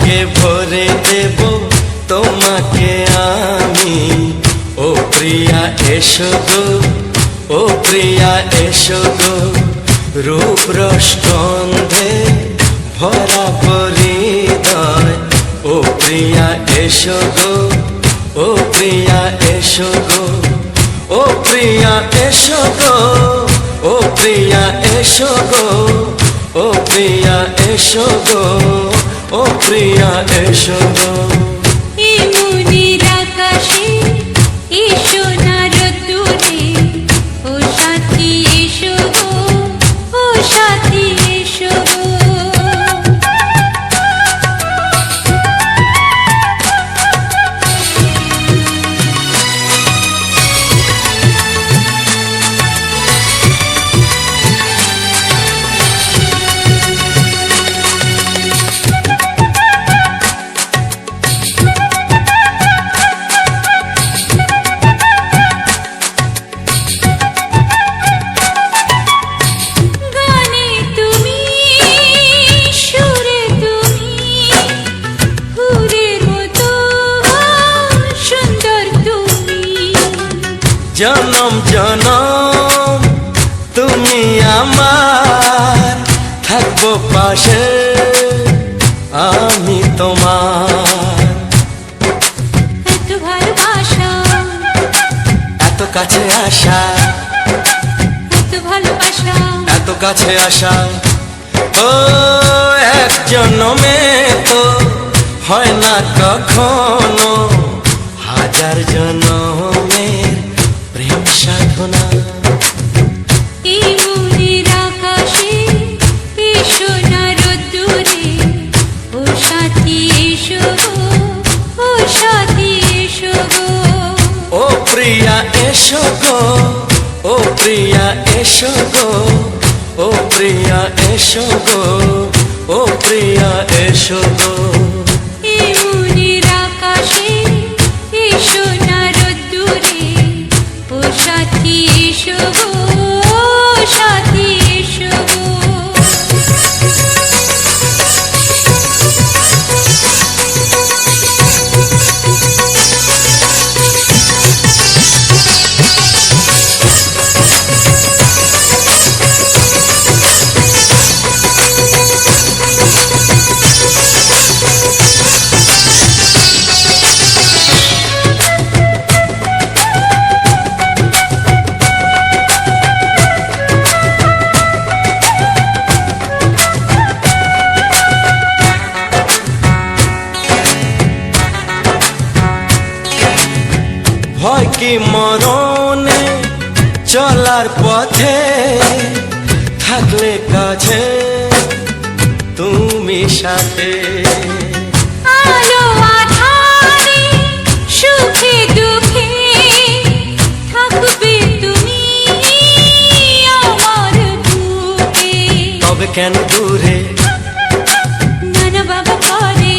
সোহাগে ভরে দেব তোমাকে আমি। ও প্রিয়া এসো গো, ও প্রিয়া এসো গো, রূপ রস গন্ধে ভরা হৃদয়। ও প্রিয়া এসো গো, ও প্রিয়া এসো গো, ও প্রিয়া এসো গো, ও প্রিয়া এসো গো, ও প্রিয়া এসো গো, ও প্রিয়া এসো গো। এই মনের আকাশে এসো না রোদ্দুরে, ও সাথী এসো গো, ও সাথী এসো গো। জনম জনম তুমি আমার, থাকবো পাশে আমি তোমার। এত ভালোবাসা, এত কাছে আসা, এত ভালোবাসা, এত কাছে আসা। ও এক জন্মে তো হয় না কখনো, হাজার জন্মের প্রেম সাধনা। এই মনের আকাশে এসো না রোদ্দুরে, ও সাথী এসো গো, ও সাথী এসো গো। ও প্রিয়া এসো গো, ও প্রিয়া এসো গো, ও প্রিয়া এসো গো, ও প্রিয়া এসো গো। এই মনের আকাশে এসো না রোদ্দুরে, ও সাথী এসো গো, ও সাথী এসো গো। ভয় কি মরণে চলার পথে, থাকলে কাছে তুমি সাথে। আলো আঁধারে সুখে দুঃখে থাকবে তুমি আমার বুকে। তবে কেন দূরে, নানা বাবা করে,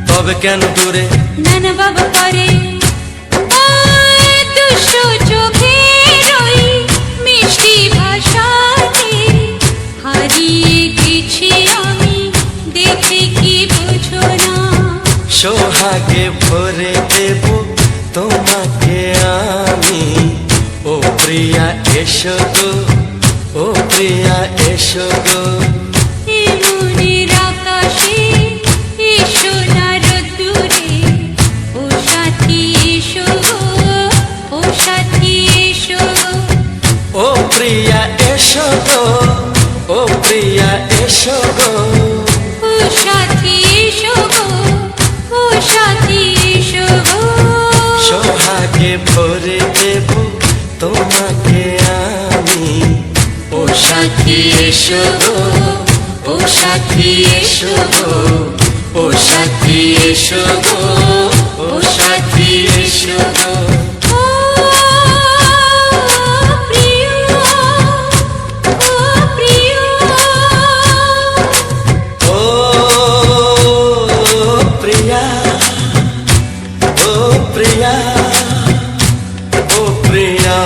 তবে কেন দূরে, নানা বাবা করে। দুশো চোখের ওই মিষ্টি ভাষাতে হারিয়ে গেছি আমি, দেখে কি বোঝো না। সোহাগে ভরে দেব তোমাকে আমি। ও প্রিয়া এসো গো, ও প্রিয়া এসো গো। এই মনের আকাশে এসো না রোদ্দুরে, ও সাথী এসো গো, ও সাথী এসো গো। ও প্রিয়া এসো গো, ও প্রিয়া এসো গো, ও সাথী এসো গো, ও সাথী এসো গো। সোহাগে ভরে দেব তোমাকে আমি। ও সাথী এসো গো, ও সাথী এসো গো, ও সাথী এসো গো, ও সাথী এসো গো। ও প্রিয়, ও প্রিয়, ও প্রিয়া, ও প্রিয়া, ও প্রিয়া।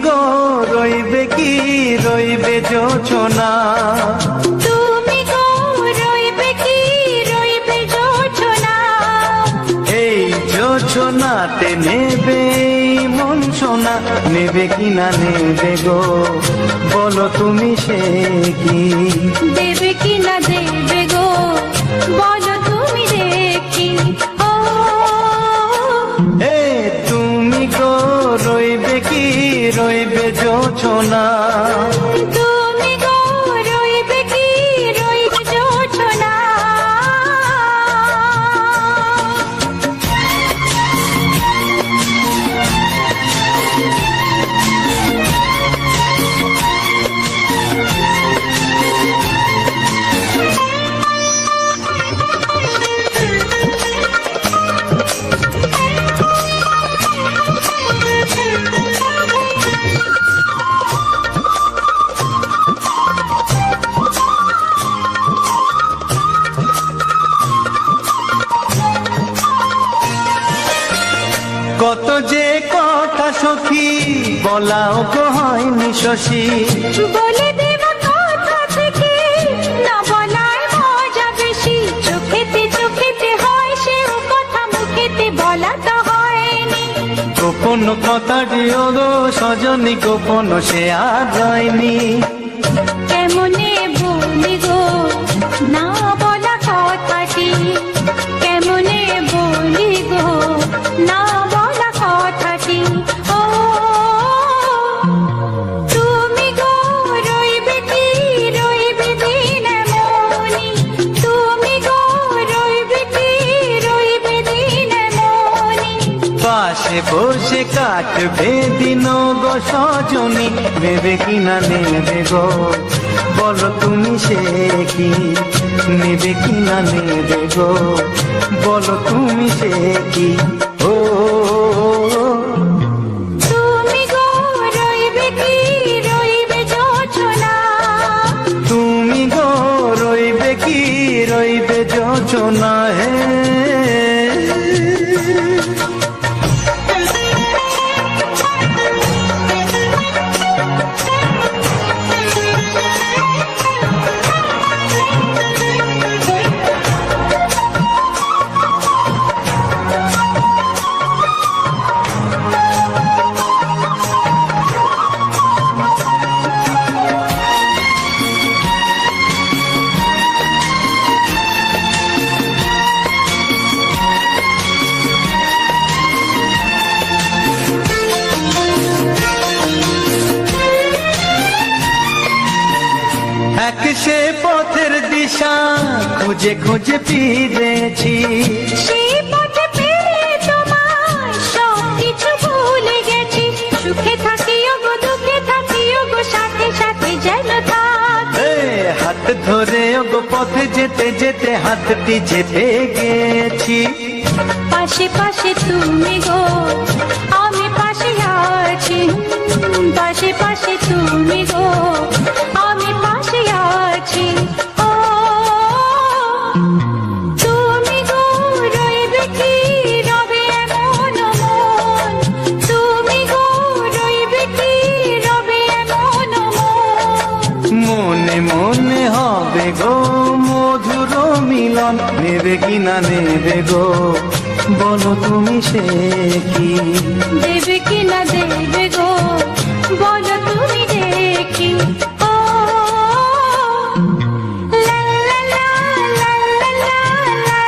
গো রইবে কি রইবে যোছনা, তুমি গো রইবে কি রইবে যোছনা, এই যোছনাতে নেবে এই মন সোনা, নেবে কি না নেবে গো বলো তুমি সে কি, দেবে কি না দেবে গো বলো তুমি দেখি। ও এ তুমি গো রইবে কি রইবে যোছনা, তুমি গো রইবে কি রইবে যোছনা। কত যে কথা সখী বলাও তো হয়নি শশী, বলে দেব কথা থেকে না বলার মজা বেশি, চোখেতে হয় সেও কথা মুখেতে বলা তো হয়নি। গোপন কথা দিও গো সজনী গোপন সে আর রয়নি, কেমনে বলি গো না বলা কথাটি, কেমনে বলি গো না বলা কথাটি। ও তুমি গো রইবে কি রইবে দিন মনি, তুমি গো রইবে কি রইবে দিন মনি, পাশে বসে কাটবে দিন গো সজনী, নেবে কি না নেবে গো বলো তুমি সে কি, নেবে কি না নেবে গো বলো তুমি সে কি। ও তুমি গো রইবে কি রইবে যোছনা, তুমি গো রইবে কি রইবে যোছনা, হে এক সে পথের দিশা খুঁজে খুঁজে ফিরেছি, সেই পথে পেয়ে তোমার সব কিছু ভুলে গেছি, সুখে থাকিও গো দুঃখে থাকিও গো সাথে সাথে যেন থাক। এ হাত ধরে ওগো পথে যেতে যেতে হাতটি চেপে গেছি, পাশে পাশে তুমি গো আমি পাশে আছি, পাশে পাশে তুমি গো আমি পাশে আছি। ও তুমি গো রইবে কি রবে এমন মন, তুমি গো রইবে কি রবে এমন মন, মনে মনে হবে গো মধুর মিলন, নেবে কি না নেবে গো বলো তুমি সে কি, দেবে কি না দেবে গো বলো তুমি দেখি। ও লা লা লা লা লা লা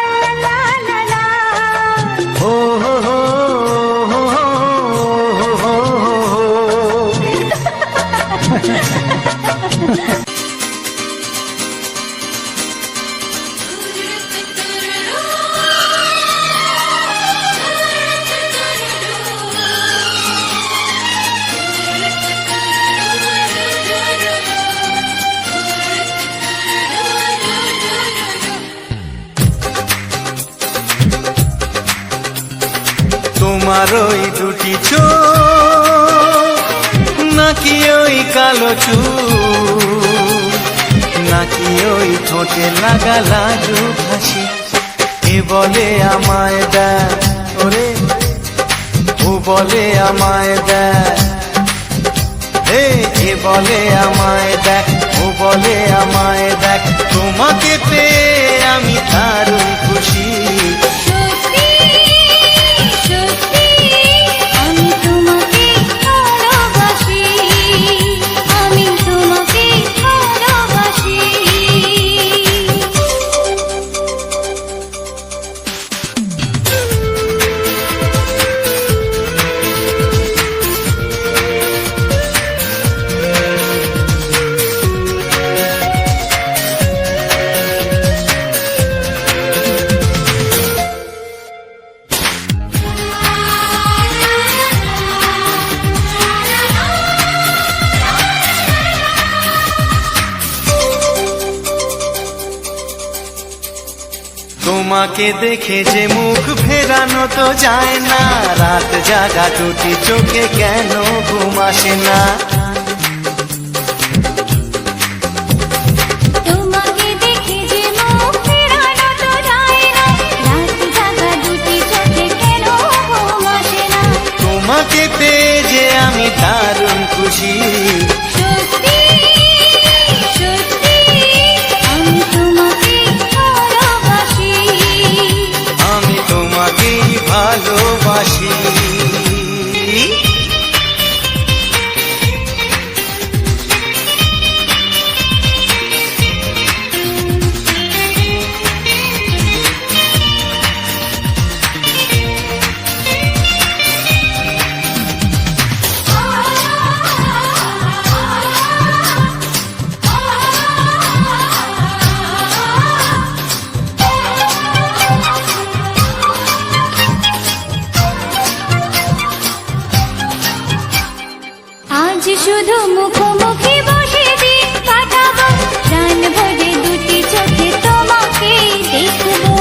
লা লা লা, ও হো হো হো হো হো হো। তোমার ওই দুটি চোখ নাকি ওই কালো চুল, নাকি ওই ঠোঁটে লাগা লাজু হাসি, এ বলে আমায় দেয় ওরে ও বলে আমায় দেয়, হে এ বলে আমায় দেখ, ও বলে আমায় দেখ, তোমাকে পেয়ে আমি দারুণ খুশি। সত্যি সত্যি আমি তোমাকে ভালোবাসি, আমি তোমাকে ভালোবাসি। তোমাকে দেখে যে মুখ ফেরানো তো যায় না, রাত জাগা দুটি চোখে কেন ঘুম আসে না। তোমাকে দেখে যে মুখ ফেরানো তো যায় না, রাত জাগা দুটি চোখে কেন ঘুম আসে না। তোমাকে পেয়ে যে আমি দারুণ খুশি। সত্যি সত্যি আমি তোমাকে ভালোবাসি, আমি তোমাকেই ভালোবাসি। আজ শুধু মুখোমুখি বসে দিন কাটাবো, প্রাণ ভরে দুটি চোখে তোমাকে দেখবো।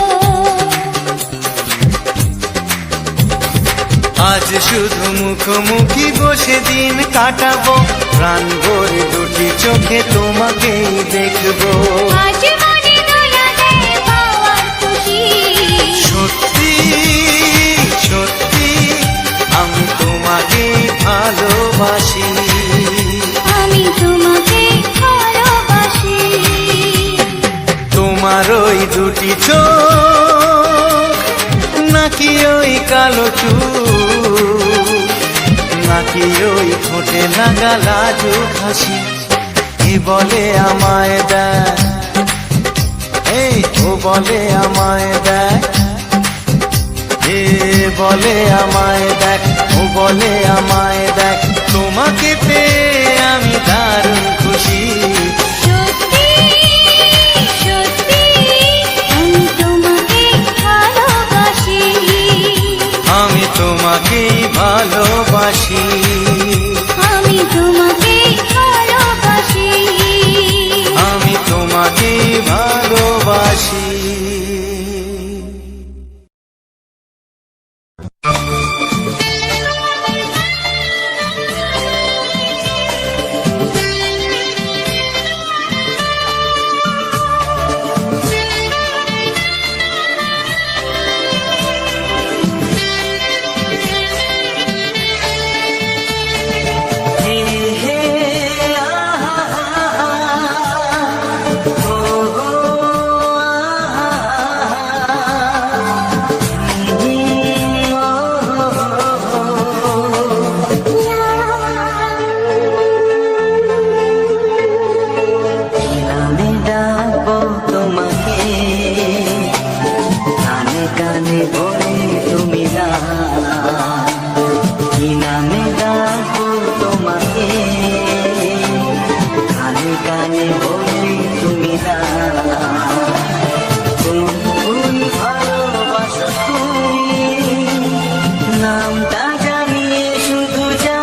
আজ শুধু মুখোমুখি বসে দিন কাটাবো, প্রাণ ভরে দুটি চোখে তোমাকেই দেখবো। আজ মনে দোলা দেয় পাওয়ার খুশি। সত্যি সত্যি আমি তোমাকে ভালোবাসি, আমি তোমাকে ভালোবাসি। তোমার ওই দুটি চোখ, নাকি ওই কালো চুল, নাকি ওই ঠোঁটে লাগা লাজুক হাসি, এ বলে আমায় দেখ, এই ও বলে আমায় দেখ, এ বলে আমায় দেখ, ও বলে আমায় দেখ, তোমাকে পেয়ে আমি দারুণ খুশি। সত্যি সত্যি আমি তোমাকে ভালোবাসি, আমি তোমাকেই ভালোবাসি, আমি তোমাকে ভালোবাসি, আমি তোমাকেই ভালোবাসি। আমি ডাকবো তোমাকে, কানে কানে বলে তুমি না, কি নামে ডাকবো তোমাকে, কানে কানে বলে তুমি না। তুমি ভালোবাসো তুমি, নামটা জানিয়ে শুধু যা।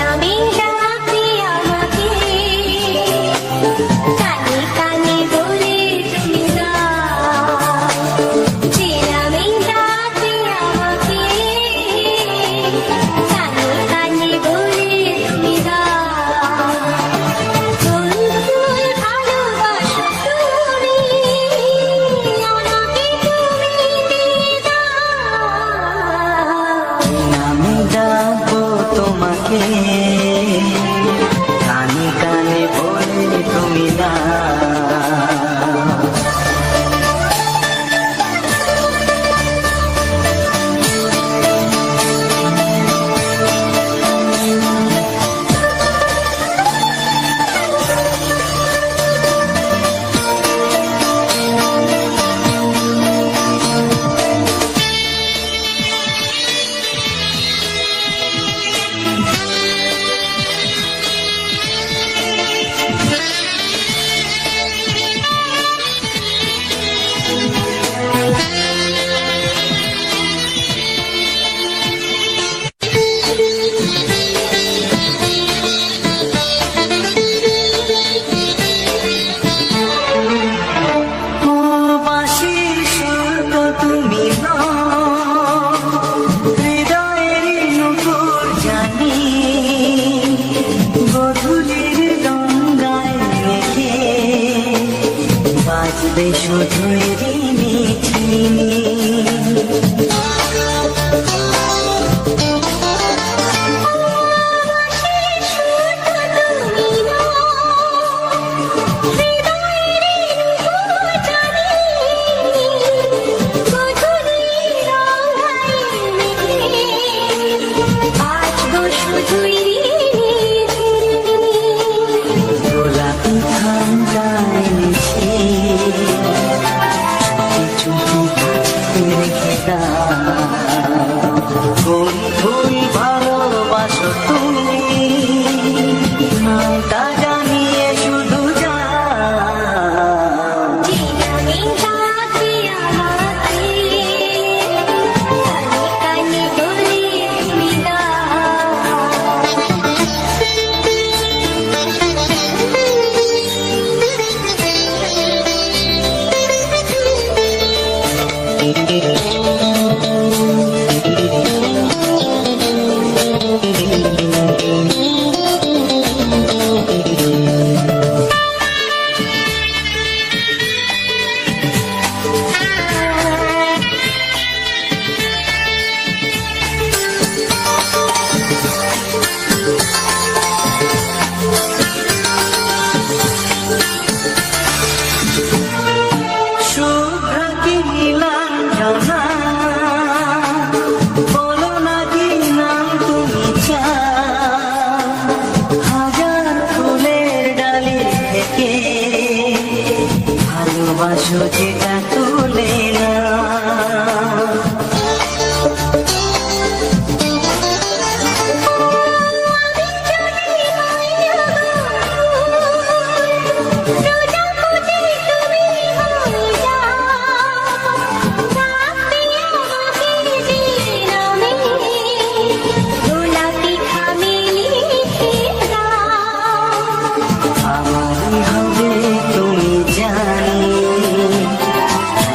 আমি ডাকি আমাকে, কানে কানে বলে তুমি না। আমি ডাকি আমাকে, হবে শুধুই রিমিঝিমি। গোলাপি ঠান্ডা এনেছে, চুপি চুপি রেখে দাও। কোন ভুল ভালোবাসো তুমি, নামটা জানিয়ে শুধু যাও। ভালোবাসো যেটা তুলে না, আমারই হবে তুমি জানি,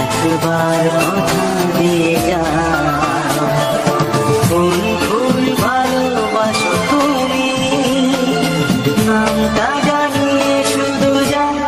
একবার কথা দিয়ে যাও। কোন ফুল ভালোবাসো তুমি, নামটা জানিয়ে শুধু যাও।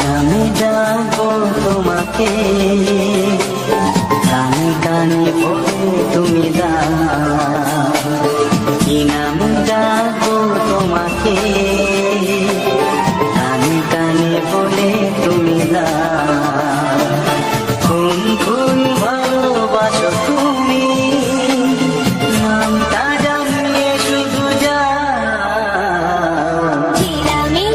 নামে ডাকবো তোমাকে, কানে কানে বলে তুমি দাও। কি নামে ডাকবো তোমাকে, কানে কানে বলে তুমি দাও। কোন ফুল ভালোবাসো তুমি, নামটা জানিয়ে শুধু যাও। কানে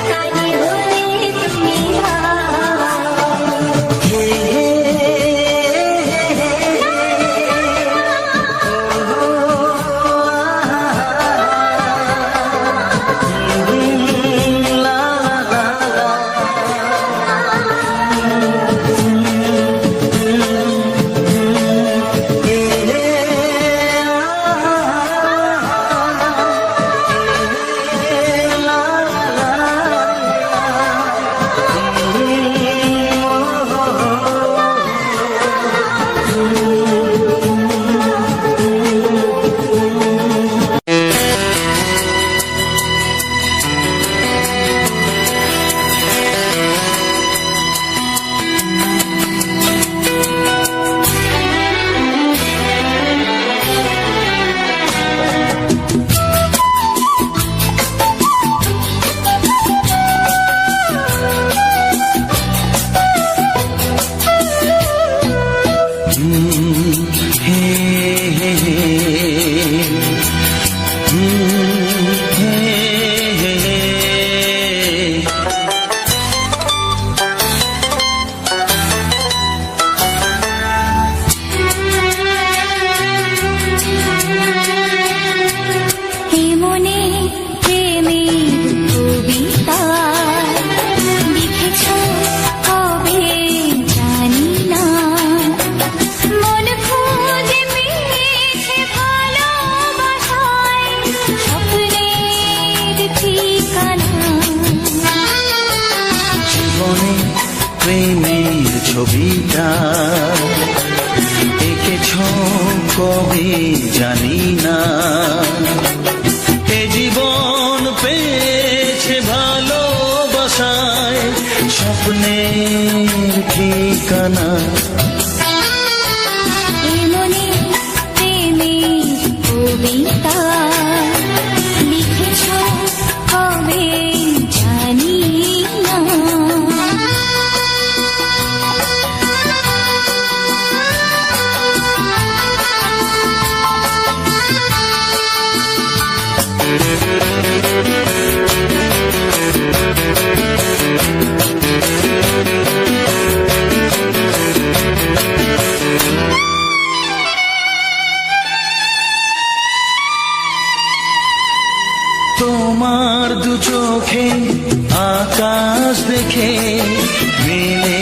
কানে বলে ছবিটা এঁকেছ কবে জানি না, এ জীবন পেয়েছে ভালোবাসায় স্বপ্নের ঠিকানা। এমনি প্রেমের কবিতা লিখেছ কবে জানি না। তোমার দু চোখে আকাশ দেখে মেলে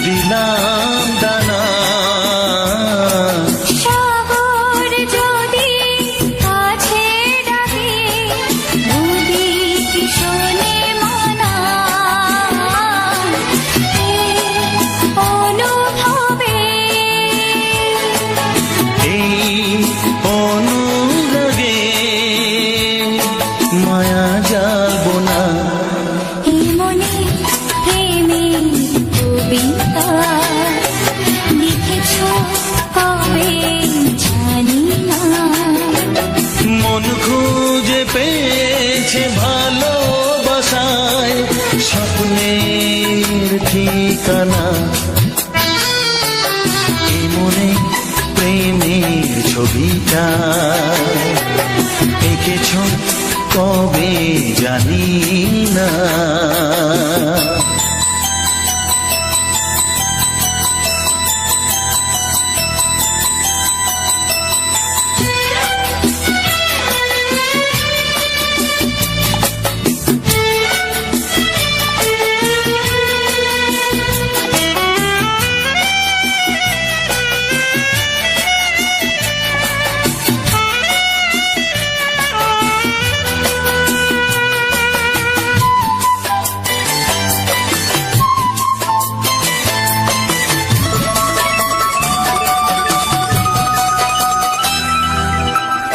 দিলাম দানা, সাগর যদি কাছে ডাকে নদী কি শোনে মানা, এই অনুভবে এই অনুরাগে মায়া যাবো না। এই মনে প্রেমের কবিতা লিখেছ কবে জানি না। মন খুঁজে পেয়েছে ভালোবাসায় স্বপ্নের ঠিকানা, এই মনে প্রেমের ছবিটা এঁকেছ কবে জানি না।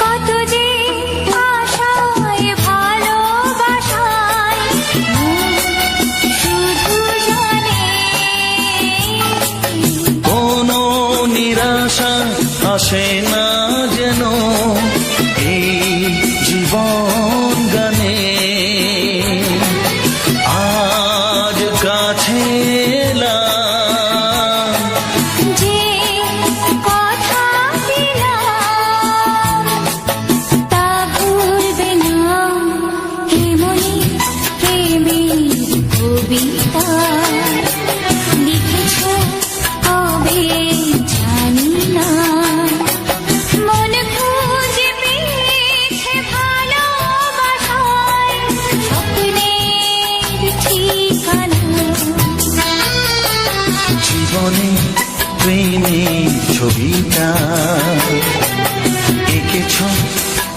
কত যে আশায় ভালোবাসায় মন শুধু জানে, কোনো নিরাশা আসে না যেন এই জীবন গানে, আজ কাছে এলাম যে কথা দিলাম তা ভুলবে না। হে মনে প্রেমের কবিতা লিখেছ কবে জানি না। মন খুঁজে পেয়েছে ভালোবাসায় স্বপ্নের ঠিকানা। জীবনে প্রেমের ছবিটা এঁকেছ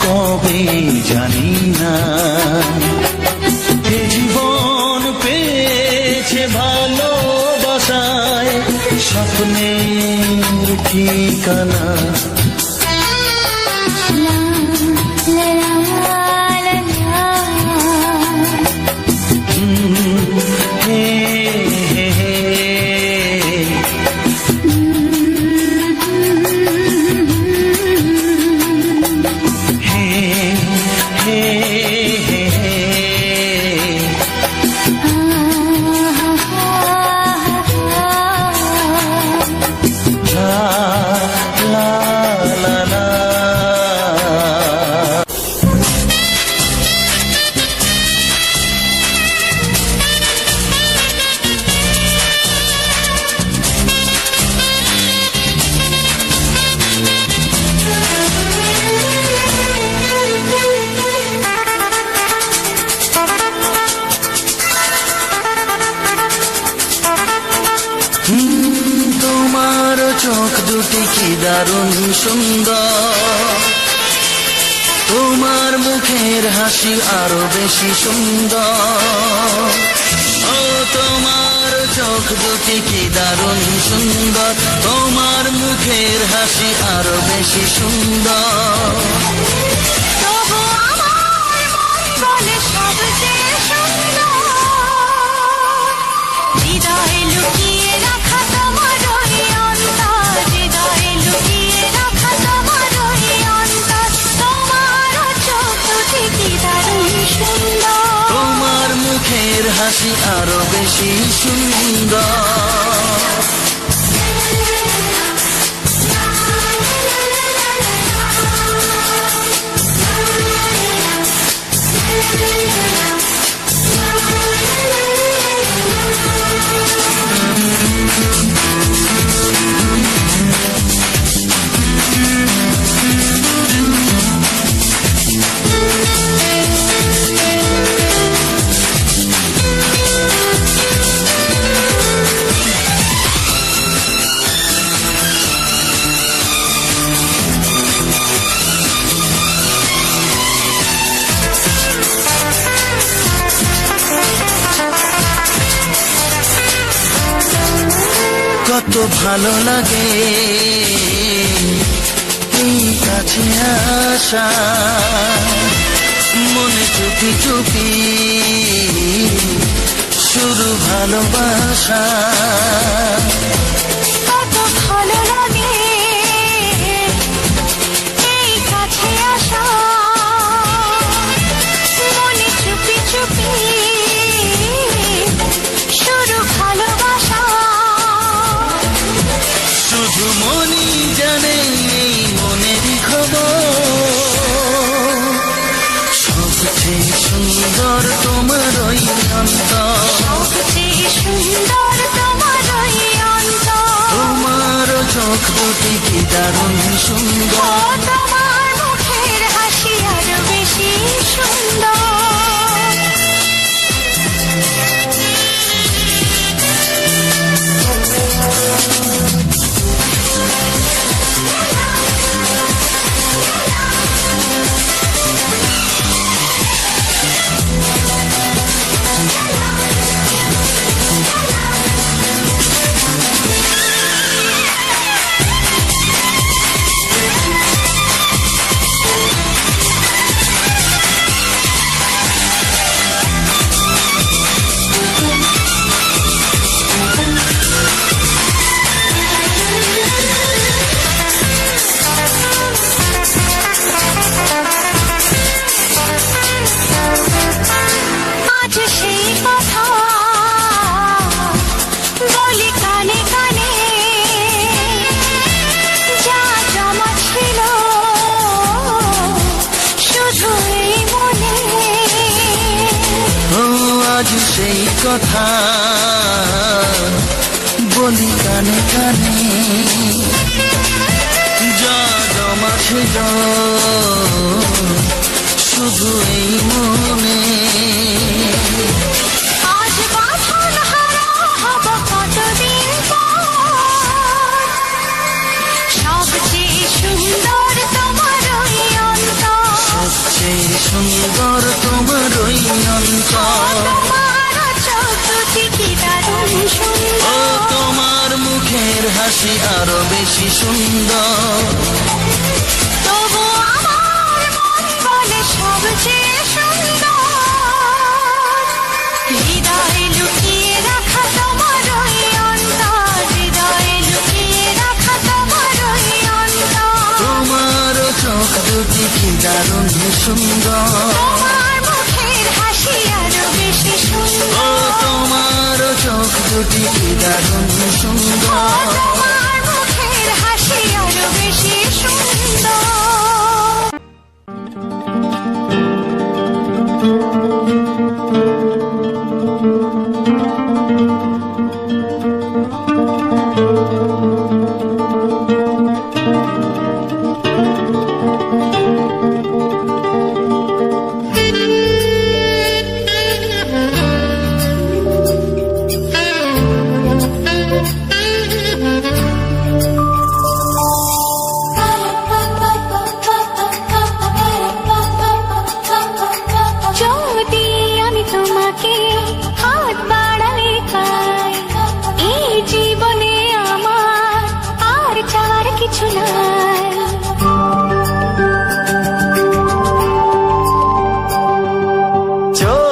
কবে জানি না, এ জীবন পেয়েছে ভালোবাসায় স্বপ্নের ঠিকানা। লা লা লা লা হে হে হে, হে হে হে হে, লা লা লা লা। তোমার চোখ দুটি কি দারুণ সুন্দর, তোমার মুখের হাসি আরো বেশি সুন্দর। ও তোমার চোখ দুটি কি দারুণ সুন্দর, তোমার মুখের হাসি আরো বেশি সুন্দর। তবু আমার মন বলে সবচেয়ে সুন্দর, হৃদয়ে লুকিয়ে রাখা তোমার ওই অন্তর, হৃদয়ে লুকিয়ে রাখা তোমার ওই অন্তর। তোমার চোখ দুটি কি দারুণ সুন্দর, তোমার মুখের হাসি আরো বেশি সুন্দর। কত ভালো লাগে এই কাছে আসা, মনে চুপি চুপি শুরু ভালোবাসা। কত ভালো লাগে এই কাছে আসা, মনে চুপি চুপি শুরু ভালোবাসা। শুধু মনই জানে এই মনেরই খবর, সবচেয়ে সুন্দর তোমার ওই অন্তর, সবচেয়ে সুন্দর তোমার ওই অন্তর। তোমার চোখ দুটি কি দারুণ সুন্দর, তোমার মুখের হাসি আরো বেশি সুন্দর। আজ সেই কথা বলি কানে কানে, যা জমা ছিল শুধু এই মনে। ও আজ সেই কথা বলি কানে কানে, যা জমা ছিল শুধু এই মনে। আজ বাঁধন হারা হব কতদিন পর, সবচেয়ে সুন্দর তোমার ওই অন্তর, সবচেয়ে সুন্দর তোমার ওই অন্তর। তোমার চোখ দুটি কি দারুণ ও সুন্দর। তোমার মুখের হাসি আরো বেশি সুন্দর, তবু আমার মন বলে সবচেয়ে সুন্দর, হৃদয়ে লুকিয়ে রাখা তোমার ওই অন্তর, হৃদয়ে লুকিয়ে রাখা তোমার ওই অন্তর। তোমার চোখ দুটি কি দারুণ সুন্দর, তোমার মুখের হাসি আরো বেশি ও সুন্দর। তোমার চোখ দুটি কি দারুণ সুন্দর। তোমার মুখের হাসি আরো বেশি সুন্দর।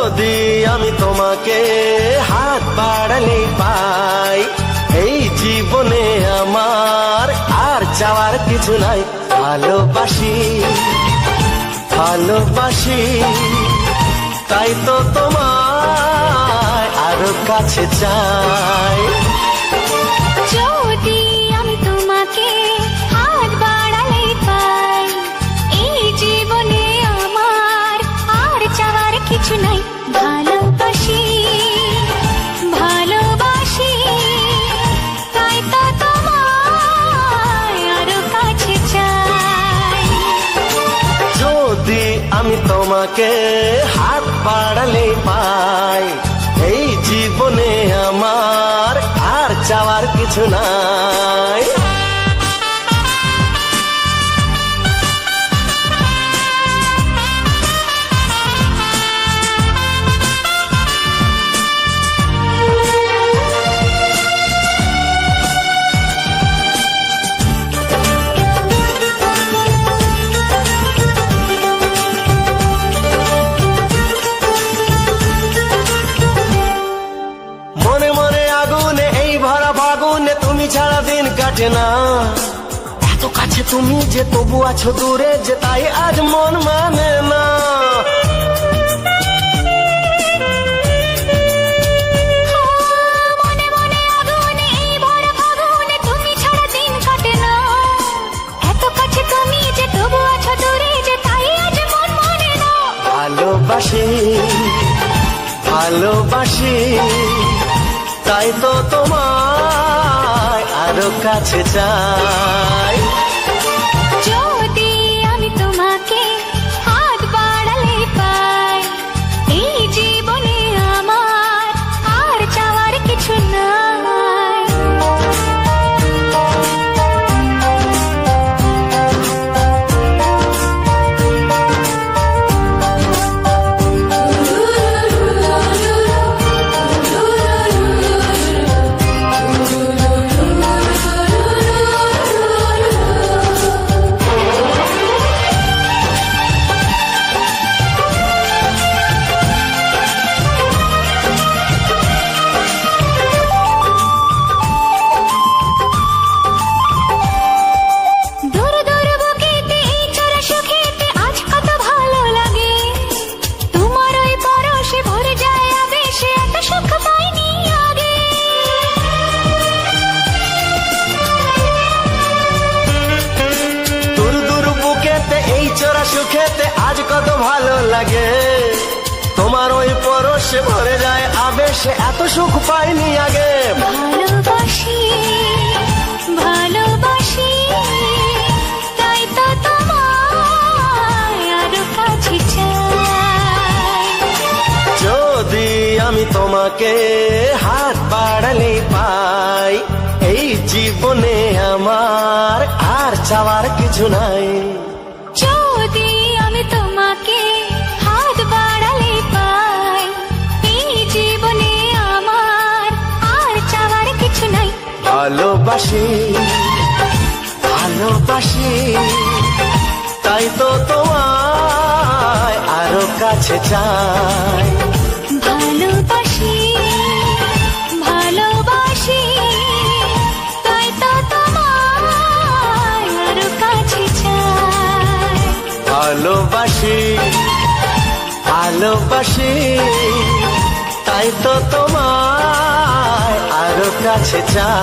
যদি আমি তোমাকে হাত বাড়ালে পাই, এই জীবনে আমার আর চাওয়ার কিছু নাই। ভালোবাসি ভালোবাসি, তাই তো তোমায় আরো কাছে চাই। যদি আমি তোমাকে হাত বাড়ালে পাই, এই জীবনে আমার আর চাওয়ার কিছু নাই। ভালোবাসি ভালোবাসি, তাই তো তোমায় আরো কাছে চাই। যদি আমি তোমাকে হাত বাড়ালে পাই, এই জীবনে আমার আর চাওয়ার কিছু নাই। মনে মনে আগুনে এই ভরা ফাগুনে তুমি ছাড়া দিন কাটে না। এত কাছে তুমি যে তবু আছো দূরে, যে তাই আজ মন মানে না। মনে মনে আগুনে এই ভরা ফাগুনে তুমি ছাড়া দিন কাটে না। এত কাছে তুমি যে তবু আছো দূরে, যে তাই আজ মন মানে না। ভালোবাসি ভালোবাসি, তাই তো তোমায় আরো কাছে চাই। যদি আমি তোমাকে হাত বাড়ালে পাই, এই জীবনে আমার আর চাওয়ার কিছু নাই। দূর দূর বুকেতে এই চোরা সুখেতে আজ কত ভালো লাগে। তোমার ওই পরশে ভরে যায় আবেশে, এত সুখ পাইনি আগে। দূর দূর বুকেতে এই চোরা সুখেতে আজ কত ভালো লাগে। তোমার ওই পরশে ভরে যায় আবেশে, এত সুখ পাইনি আগে। ভালোবাসি ভালোবাসি, তাই তো তোমায় আরো কাছে চাই। যদি আমি তোমাকে হাত বাড়ালে পাই, এই জীবনে আমার আর চাওয়ার কিছু নাই। যদি আমি তোমাকে হাত বাড়ালে পাই, এই জীবনে আমার আর চাওয়ার কিছু নাই। ভালোবাসি ভালোবাসি, তাই তো তোমায় আরো কাছে চাই। ভালোবাসি ভালোবাসি, তাই তো তোমায় আরো কাছে চাই। ভালোবাসি ভালোবাসি, তাই তো তোমায় আরো কাছে চাই।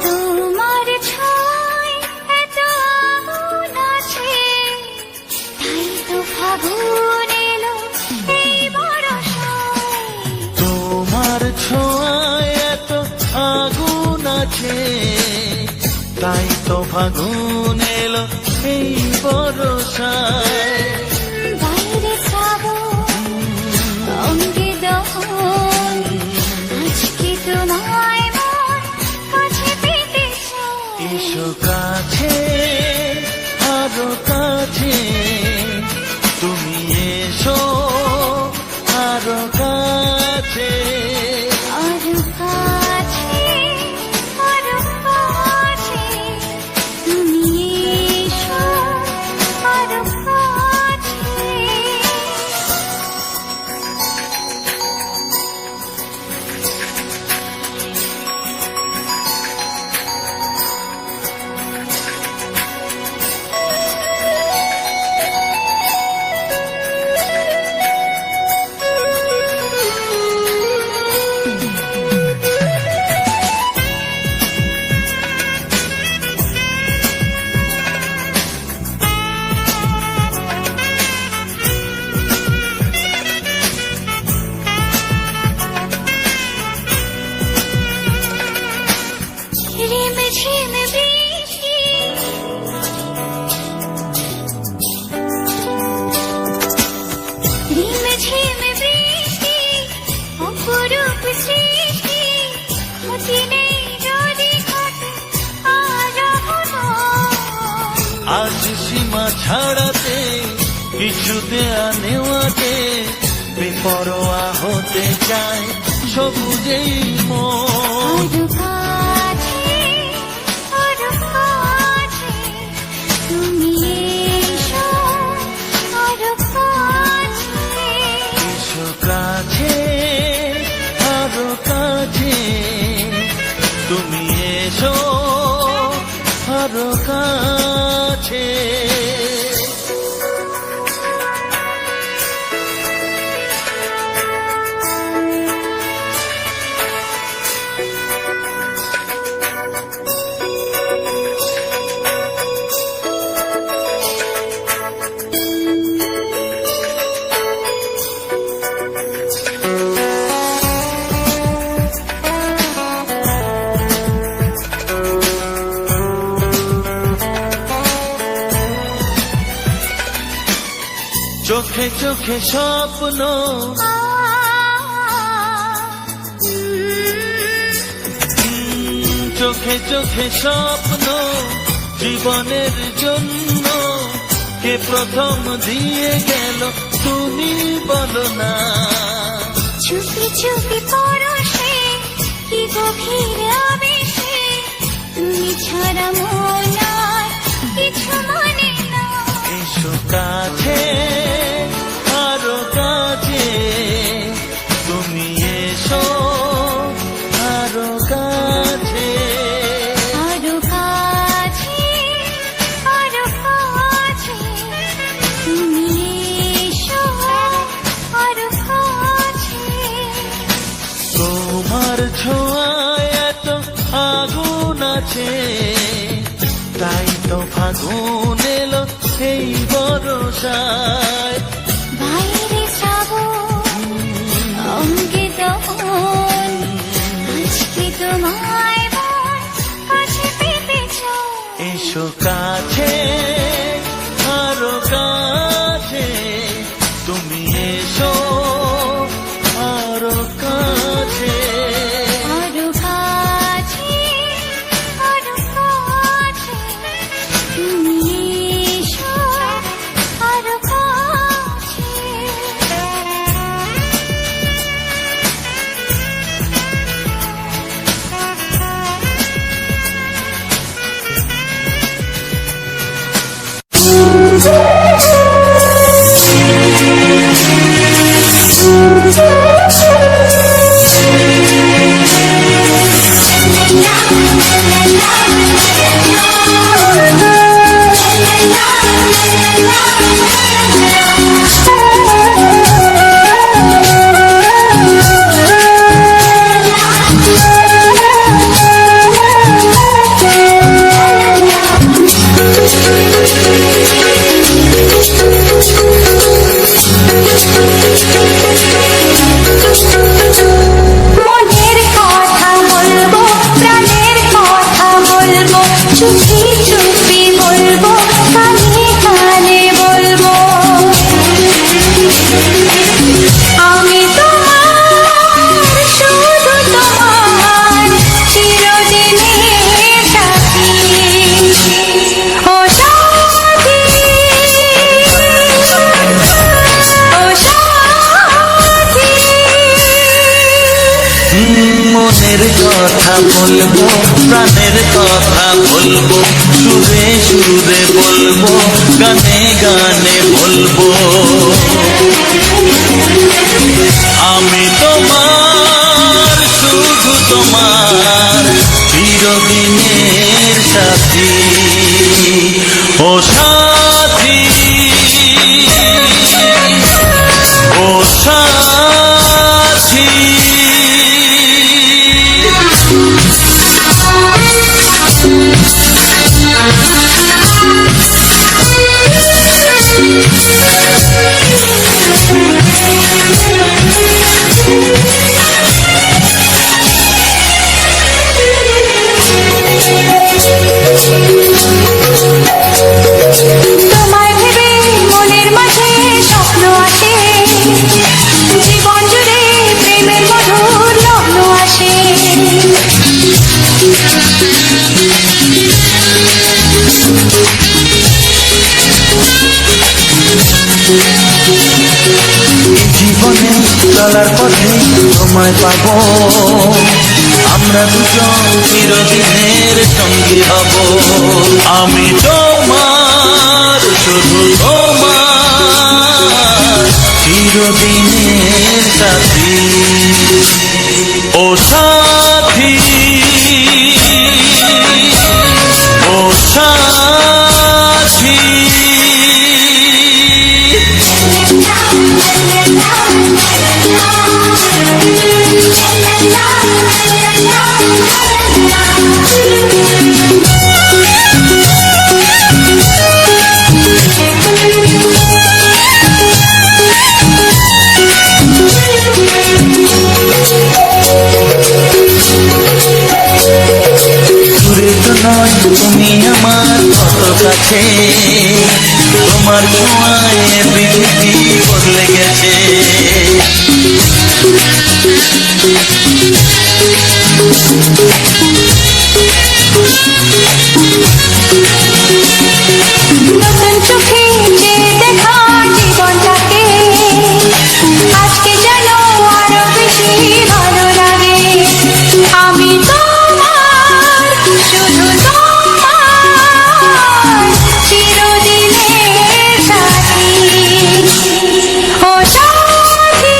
তোমার ছোঁয়ায় এত আগুন আছে, তাই তো ফাগুন এলো এই বরষায়। তোমার ছোঁয়ায় এত আগুন আছে, তাই তো ফাগুন এলো এই বরষায়। বাইরে শ্রাবণ, অঙ্গে দহন, আজকে তোমায় মন কাছে পেয়ে এসো কাছে আরো কাছে তুমি এসো আরো কাছে আরো কাছে আরো কাছে তুমি এসো আরো কাছে ঝিম বৃষ্টি ঝিম বৃষ্টি অপরূপ সৃষ্টি ক্ষতি নেই যদি ঘটে আজ সীমা ছাড়াতে কিছু দেয়া নেওয়াতে বেপরোয়া হতে চায় সবুজেই মন আরো কাছে আরো কাছে তুমি এসো আরো কাছে এসো কাছে আরো কাছে তুমি এসো আরো কাছে চোখে চোখে স্বপ্ন চোখে চোখে স্বপ্ন জীবনের জন্য কে প্রথম দিয়ে গেল তুমি বলো না চুপি চুপি পরশে কি গভীর আবেশে তুমি ছাড়া মন আর কিছু মানে না এসো কাছে আরো কাছে তুমি এসো আরো কাছে আরো কাছে আরো কাছে তুমি এসো আরো কাছে তোমার ছোঁয়ায় এত আগুন আছে তাই তো ফাগুন এলো এই বরসায় বাইরে শ্রাবণ অঙ্গে দহন আজকে তোমায় মন কাছে পেতে চাই এসো কাছে আরো কাছে তুমি এসো আরো কাছে আরো কাছে আরো কাছে তুমি এসো আরো কাছে মনের কথা বলবো প্রাণের কথা বলবো চুপি চুপি বলবো কানে কানে বলবো আমি তোমার শুধু তোমার চিরদিনের সাথী কথা বলবো, প্রাণের কথা বলবো, সুরে সুরে বলবো, গানে গানে বলবো। আমি তোমার, শুধু তোমার, চিরদিনের সাথী। ও সাথী, ও সাথী। তোমায় ভেবে মনের মাঝে স্বপ্ন আসে, জীবন জুড়ে প্রেমের মধুর লগ্ন আসে। জীবনে চলার পথে তোমায় পাবো, আমরা দুজন চিরদিনের সঙ্গী হব। আমি তোমার, শুধু তোমার, চিরদিনের সাথী। ও সাথী, ও সাথী। দূরে তো নয় তুমি আমার কত কাছে, তোমার ছোঁয়ায় পৃথিবী বদলে গেছে। নতুন চোখে যে দেখা জীবনটাকে, আজকে যেন আরো বেশি ভালো লাগে। আমি তোমার, শুধু তোমার, চিরদিনের সাথী। ও সাথী,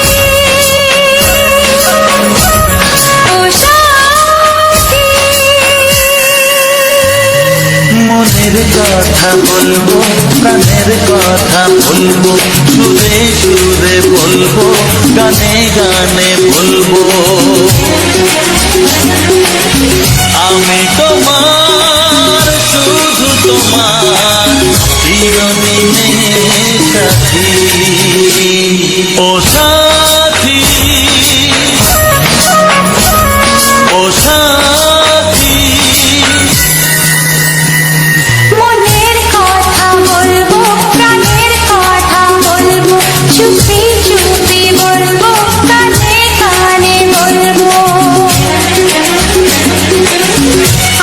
ও সাথী। মনের কথা বলবো, প্রাণের কথা বলবো, সুরে সুরে বলবো, গানে গানে বলবো। আমি তোমার, শুধু তোমার, চিরদিনের সাথী। ও সাথী, ও সাথী। মনের কথা বলবো, প্রাণের কথা বলবো, চুপি চুপি বলবো, কানে কানে বলবো।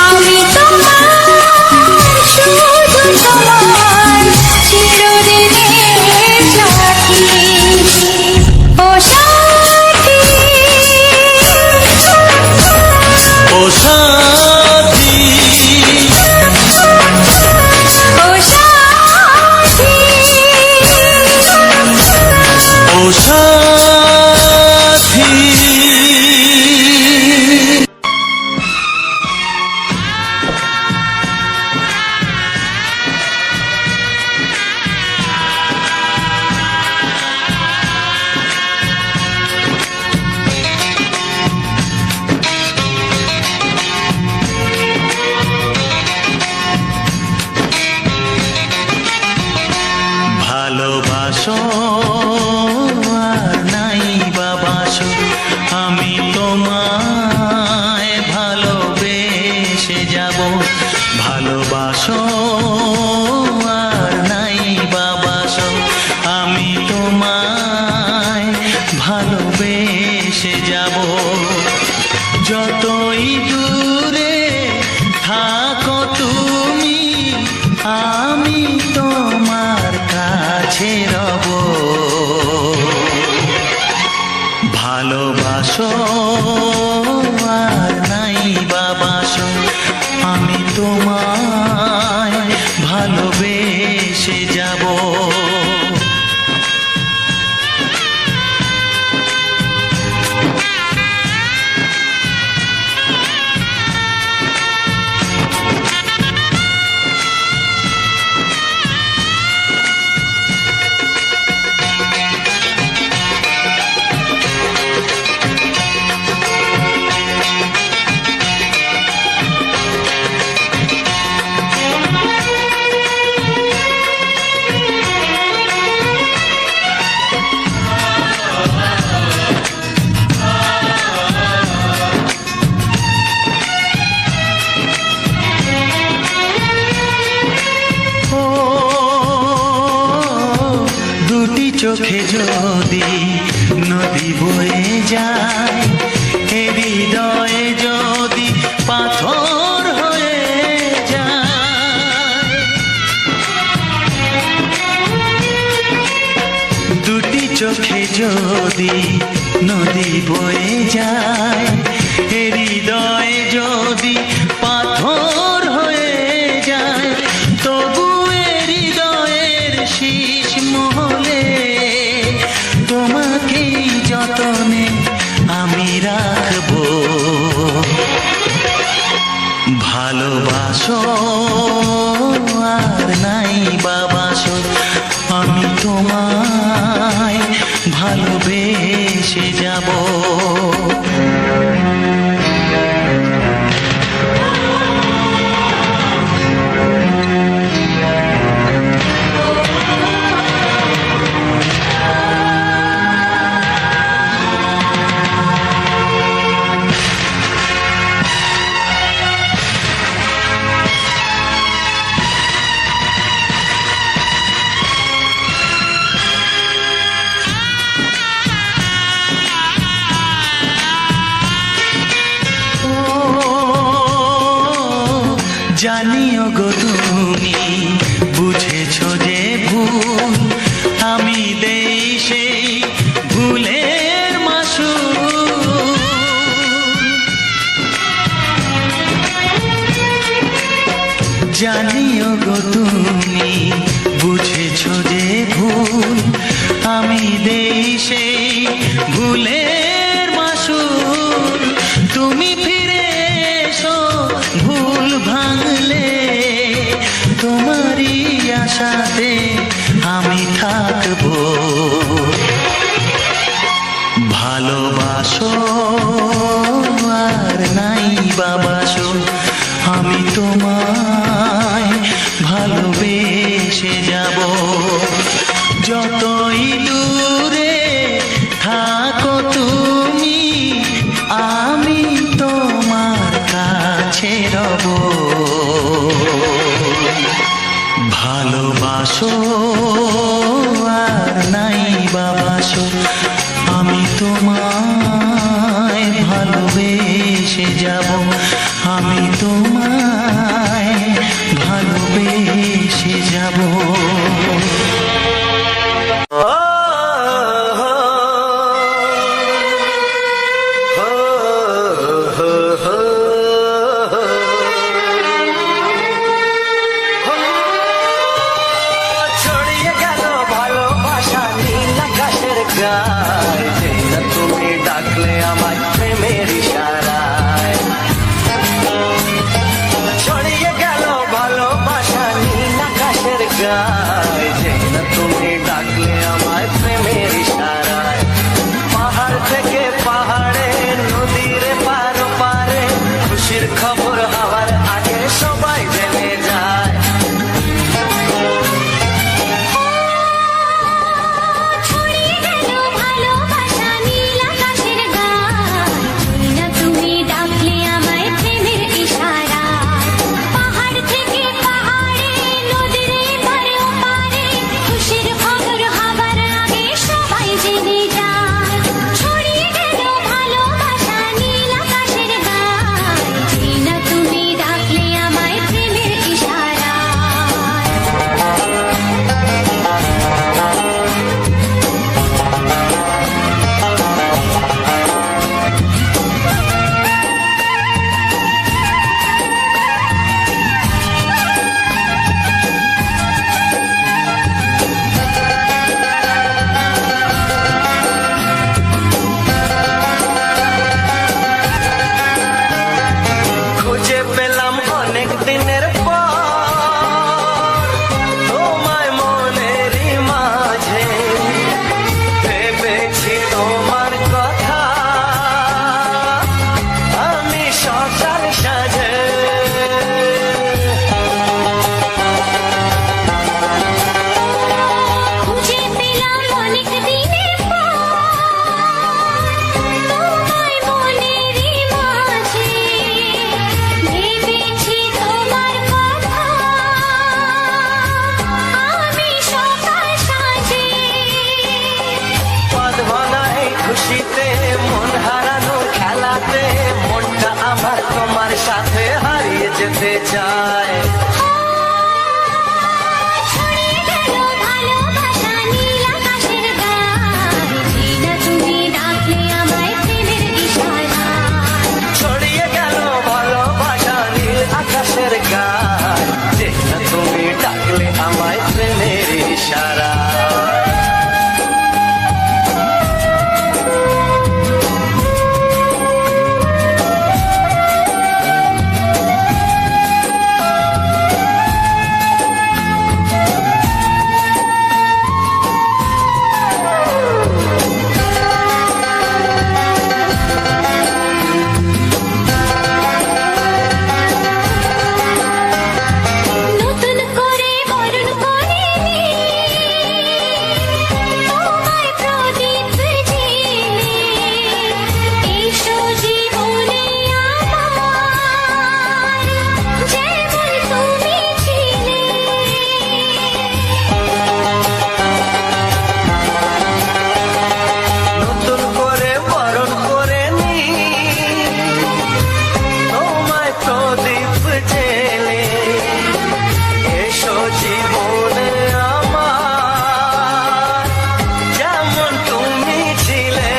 আমি তোমার, শুধু তোমার, চিরদিনের সাথী। ও সাথী, ও সাথী, ও সাথী। ও সাথী। ভালোবাসো আর নাই বাবাসো, আমি তোমায় ভালোবেসে যাব। ভালোবাসো আর নাই বাবাসো, আমি তোমায় ভালোবেসে যাব। যতই দূরে থাকো তুমি, আমি তোমার কাছে রব। ভালোবাসো আর নাই আমি তোমায় ভালোবেসে যাব। চোখে যদি নদী বয়ে যায়, এ হৃদয়ে যদি পাথর হয়ে যায়, দুটি চোখে যদি নদী বয়ে যায়, এ হৃদয়ে যদি পাথর হয়ে যায়, তবু এ হৃদয়ের শীষ মহলে তোমাকেই যতনে আমি রাখবো। ভালোবাসো আর নাই বাবাসো, আমি তোমায় ভালোবেসে যাব। জানিও গো তুমি বুঝেছো যে ভুল, আমি দেই সেই ভুলের মাসুল। জানিও গো তুমি বুঝেছো যে ভুল, আমি দেই সেই ভুলের মাসুল। তুমি ফিরে এসো ভুল ভাঙলে, তোমারই আশাতে আমি থাকবো। ভালোবাসো আর নাই বাবাসো, আমি তোমায় ভালোবেসে যাব। যতই দূরে থাকো তুমি, আমি তোমার কাছে রব। ভালোবাসো আর নাই বাবাসো, আমি তোমায় ভালোবেসে যাব। আমি তোমায় ভালোবেসে যাব। ছড়িয়ে গেল যেতে চায়। ছড়িয়ে গেল ভালোবাসা নীল আকাশের গায়ে, যেই না তুমি ডাকলে আমায় প্রেমের ইশারায়। ছড়িয়ে গেল ভালোবাসা নীল আকাশের গায়, যে না তুমি ডাকলে আমায় প্রেমের ইশারা। নতুন করে বরণ করে তোমায় প্রদীপ জেলে, এসো জীবনে আমার, যেমন তুমি ছিলে। নতুন করে বরণ করে নি তোমায় প্রদীপ জেলে, এসো জীবনে আমার, যেমন তুমি ছিলে।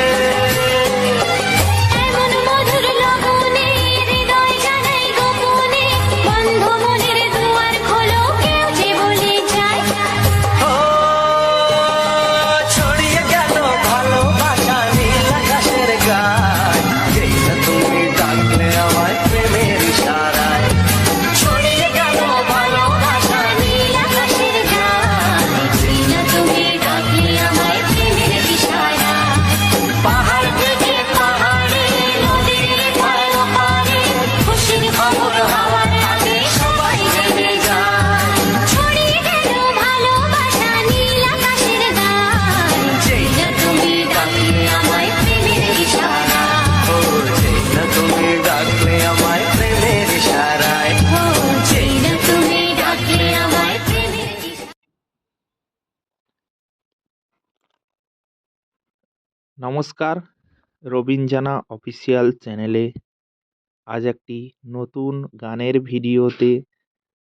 এমন মধুর লগনে হৃদয় জানাই গোপনে, বন্ধ মনের দুয়ার খোলো, কেউ যে বলে যায়। ও ছড়িয়ে গেল ভালোবাসা নীল আকাশের গায়, যেই না তুমি ডাকলে আমায় প্রেমের ইশারায়। ছড়িয়ে গেল ভালোবাসা নীল আকাশের গায়ে, যেই না তুমি ডাকলে আমায় প্রেমের ইশারায়। পাহাড় থেকে পাহাড়ে, নদীর পার ওপারে, খুশির খবর হওয়ার আগে সবাই জেনে যায়। ছড়িয়ে গেল ভালোবাসা নীল আকাশের গায়ে, যেই না তুমি ডাকলে আমায় প্রেমের ইশারায়। ও যেই না তুমি ডাকলে আমায় প্রেমের ইশারায়। ও যেই না তুমি ডাকলে আমায় প্রেমের ইশারায়। নমস্কার, রবিন জানা অফিসিয়াল চ্যানেলে আজ একটি নতুন গানের ভিডিওতে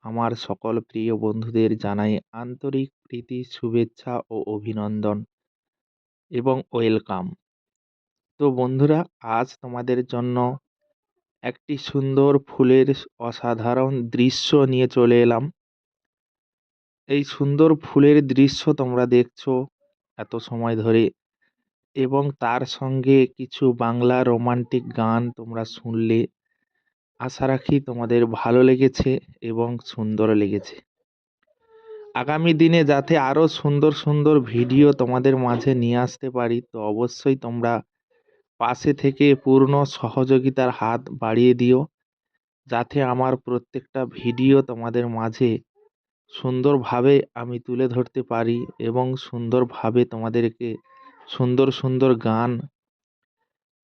আমার সকল প্রিয় বন্ধুদের জানাই আন্তরিক প্রীতি, শুভেচ্ছা ও অভিনন্দন এবং ওয়েলকাম। তো বন্ধুরা, আজ তোমাদের জন্য একটি সুন্দর ফুলের অসাধারণ দৃশ্য নিয়ে চলে এলাম। এই সুন্দর ফুলের দৃশ্য তোমরা দেখছো এত সময় ধরে, এবং তার সঙ্গে কিছু বাংলা রোমান্টিক গান তোমরা শুনলে। আশা রাখি তোমাদের ভালো লেগেছে এবং সুন্দর লেগেছে। আগামী দিনে যাতে আরও সুন্দর সুন্দর ভিডিও তোমাদের মাঝে নিয়ে আসতে পারি, তো অবশ্যই তোমরা পাশে থেকে পূর্ণ সহযোগিতার হাত বাড়িয়ে দিও, যাতে আমার প্রত্যেকটা ভিডিও তোমাদের মাঝে সুন্দরভাবে আমি তুলে ধরতে পারি এবং সুন্দরভাবে তোমাদেরকে সুন্দর সুন্দর গান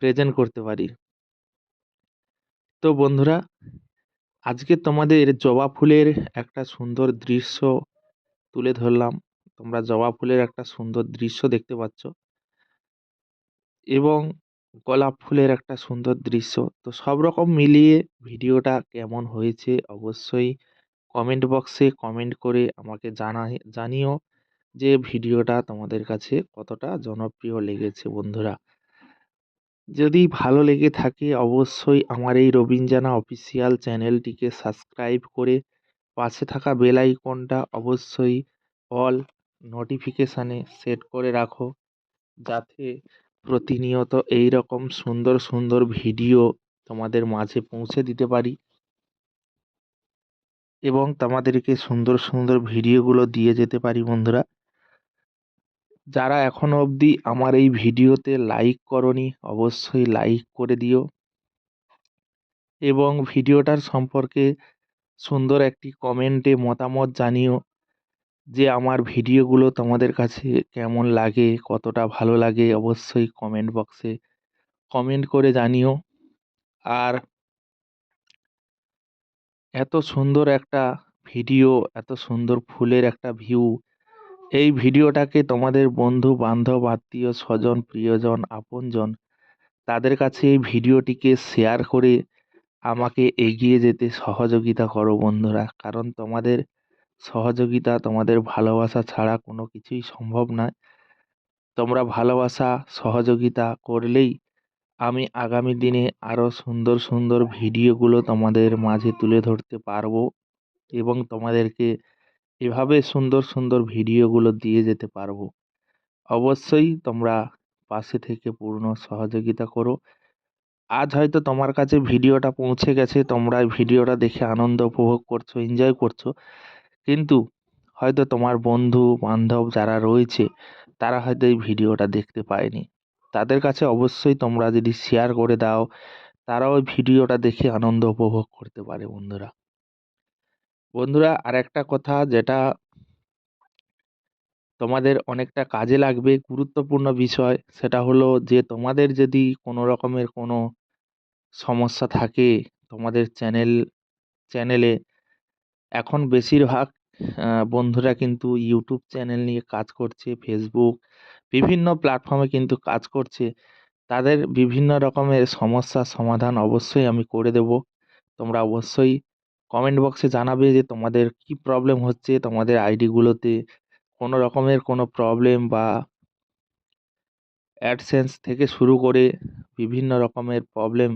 প্রেজেন্ট করতে পারি। তো বন্ধুরা, আজকে তোমাদের জবা ফুলের একটা সুন্দর দৃশ্য তুলে ধরলাম। তোমরা জবা ফুলের একটা সুন্দর দৃশ্য দেখতে পাচ্ছ এবং গোলাপ ফুলের একটা সুন্দর দৃশ্য। তো সব রকম মিলিয়ে ভিডিওটা কেমন হয়েছে অবশ্যই কমেন্ট বক্সে কমেন্ট করে আমাকে জানিও যে ভিডিওটা তোমাদের কাছে কতটা জনপ্রিয় লেগেছে। বন্ধুরা, যদি ভালো লেগে থাকে অবশ্যই আমার এই রবিন জানা অফিসিয়াল চ্যানেলটিকে সাবস্ক্রাইব করে পাশে থাকা বেল আইকনটা অবশ্যই অল নোটিফিকেশানে সেট করে রাখো, যাতে প্রতিনিয়ত এই রকম সুন্দর সুন্দর ভিডিও তোমাদের মাঝে পৌঁছে দিতে পারি এবং তোমাদেরকে সুন্দর সুন্দর ভিডিওগুলো দিয়ে যেতে পারি। বন্ধুরা, যারা এখনো অবধি আমার এই ভিডিওতে লাইক করনি অবশ্যই লাইক করে দিও এবং ভিডিওটার সম্পর্কে সুন্দর একটি কমেন্টে মতামত জানিও যে আমার ভিডিওগুলো তোমাদের কাছে কেমন লাগে, কতটা ভালো লাগে অবশ্যই কমেন্ট বক্সে কমেন্ট করে জানিও। আর এত সুন্দর একটা ভিডিও, এত সুন্দর ফুলের একটা ভিউ, এই ভিডিওটাকে তোমাদের বন্ধু বান্ধব আত্মীয় স্বজন প্রিয়জন আপনজন তাদের কাছে এই ভিডিওটিকে শেয়ার করে আমাকে এগিয়ে যেতে সহযোগিতা করো বন্ধুরা, কারণ তোমাদের সহযোগিতা, তোমাদের ভালোবাসা ছাড়া কোনো কিছুই সম্ভব নয়। তোমরা ভালোবাসা, সহযোগিতা করলেই আমি আগামী দিনে আরও সুন্দর সুন্দর ভিডিওগুলো তোমাদের মাঝে তুলে ধরতে পারবো এবং তোমাদেরকে এভাবে সুন্দর সুন্দর ভিডিওগুলো দিয়ে যেতে পারবো। অবশ্যই তোমরা পাশে থেকে পূর্ণ সহযোগিতা করো। আজ হয়তো তোমার কাছে ভিডিওটা পৌঁছে গেছে, তোমরা এই ভিডিওটা দেখে আনন্দ উপভোগ করছো, এনজয় করছো, কিন্তু হয়তো তোমার বন্ধু বান্ধব যারা রয়েছে তারা হয়তো এই ভিডিওটা দেখতে পায়নি। তাদের কাছে অবশ্যই তোমরা যদি শেয়ার করে দাও, তারাও ওই ভিডিওটা দেখে আনন্দ উপভোগ করতে পারে বন্ধুরা। বন্ধুরা, আরেকটা কথা যেটা তোমাদের অনেকটা কাজে লাগবে, গুরুত্বপূর্ণ বিষয়, সেটা হলো যে তোমাদের যদি কোনো রকমের কোনো সমস্যা থাকে তোমাদের চ্যানেলে, এখন বেশিরভাগ বন্ধুরা কিন্তু ইউটিউব চ্যানেল নিয়ে কাজ করছে, ফেসবুক বিভিন্ন প্ল্যাটফর্মে কিন্তু কাজ করছে। তাদের বিভিন্ন রকমের সমস্যার সমাধান অবশ্যই আমি করে দেব। তোমরা অবশ্যই কমেন্ট বক্সে জানাবে যে তোমাদের কি প্রবলেম হচ্ছে, তোমাদের আইডিগুলোতে কোনো রকমের কোনো প্রবলেম বা অ্যাডসেন্স থেকে শুরু করে বিভিন্ন রকমের প্রবলেম,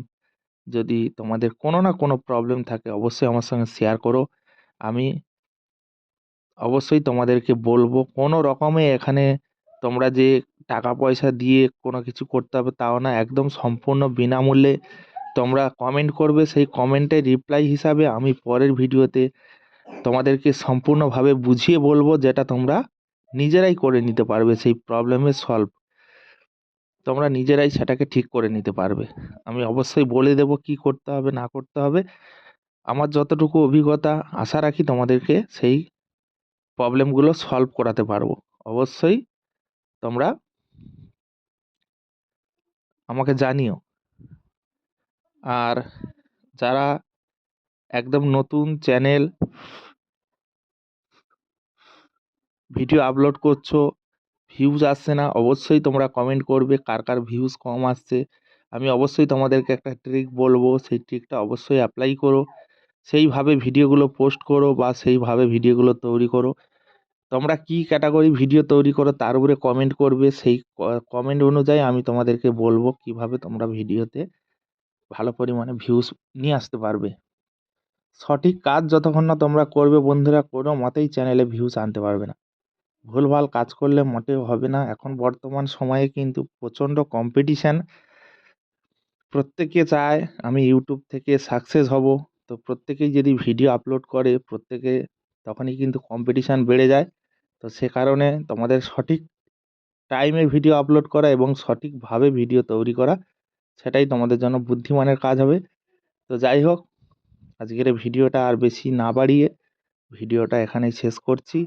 যদি তোমাদের কোনো না কোনো প্রবলেম থাকে অবশ্যই আমার সঙ্গে শেয়ার করো। আমি অবশ্যই তোমাদেরকে বলবো। কোনো রকমে এখানে তোমরা যে টাকা পয়সা দিয়ে কোনো কিছু করতে হবে তাও না, একদম সম্পূর্ণ বিনামূল্যে তোমরা কমেন্ট করবে, সেই কমেন্টের রিপ্লাই হিসাবে আমি পরের ভিডিওতে তোমাদেরকে সম্পূর্ণভাবে বুঝিয়ে বলবো, যেটা তোমরা নিজেরাই করে নিতে পারবে। সেই প্রবলেমের সলভ তোমরা নিজেরাই সেটাকে ঠিক করে নিতে পারবে। আমি অবশ্যই বলে দেবো কি করতে হবে না করতে হবে। আমার যতটুকু অভিজ্ঞতা, আশা রাখি তোমাদেরকে সেই প্রবলেমগুলো সলভ করাতে পারবো। অবশ্যই তোমরা আমাকে জানিও। আর যারা একদম নতুন চ্যানেল, ভিডিও আপলোড করছো, ভিউজ আসছে না, অবশ্যই তোমরা কমেন্ট করবে কার কার ভিউজ কম আসছে। আমি অবশ্যই তোমাদেরকে একটা ট্রিক বলবো, সেই ট্রিকটা অবশ্যই অ্যাপ্লাই করো, সেইভাবে ভিডিওগুলো পোস্ট করো বা সেইভাবে ভিডিওগুলো তৈরি করো। তোমরা কি ক্যাটাগরি ভিডিও তৈরি করো তার উপরে কমেন্ট করবে, সেই কমেন্ট অনুযায়ী আমি তোমাদেরকে বলবো কিভাবে তোমরা ভিডিওতে ভালো পরিমাণে ভিউজ নিয়ে আসতে পারবে। সঠিক কাজ যতক্ষণ না তোমরা করবে বন্ধুরা, কোনো মতেই চ্যানেলে ভিউজ আনতে পারবে না। ভুলভাল কাজ করলে মোটেও হবে না। এখন বর্তমান সময়ে কিন্তু প্রচণ্ড কম্পিটিশান। প্রত্যেকে চায় আমি ইউটিউব থেকে সাকসেস হব। তো প্রত্যেকেই যদি ভিডিও আপলোড করে, প্রত্যেকে তখনই কিন্তু কম্পিটিশান বেড়ে যায়। তো সে কারণে তোমাদের সঠিক টাইমে ভিডিও আপলোড করা এবং সঠিকভাবে ভিডিও তৈরি করা, সেটাই তোমাদের জন্য বুদ্ধিমানের কাজ হবে। তো যাই হোক, আজকের এই ভিডিওটা আর বেশি না বাড়িয়ে ভিডিওটা এখানেই শেষ করছি।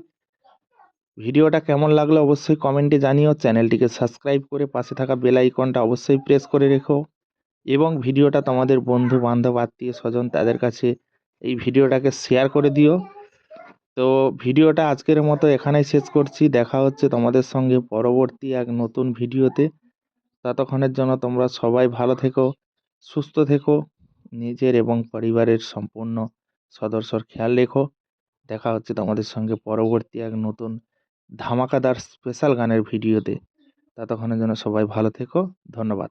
ভিডিওটা কেমন লাগলো অবশ্যই কমেন্টে জানিও। চ্যানেলটিকে সাবস্ক্রাইব করে পাশে থাকা বেল আইকনটা অবশ্যই প্রেস করে রেখো এবং ভিডিওটা তোমাদের বন্ধু বান্ধব আত্মীয় স্বজন তাদের কাছে এই ভিডিওটাকে শেয়ার করে দিও। তো ভিডিওটা আজকের মতো এখানেই শেষ করছি। দেখা হচ্ছে তোমাদের সঙ্গে পরবর্তী এক নতুন ভিডিওতে। ততক্ষণের জন্য তোমরা সবাই ভালো থেকো, সুস্থ থেকো, নিজের এবং পরিবারের সম্পূর্ণ সদস্যর খেয়াল রেখো। দেখা হচ্ছে তোমাদের সঙ্গে পরবর্তী এক নতুন ধামাকাদার স্পেশাল গানের ভিডিওতে। ততক্ষণের জন্য সবাই ভালো থেকো। ধন্যবাদ।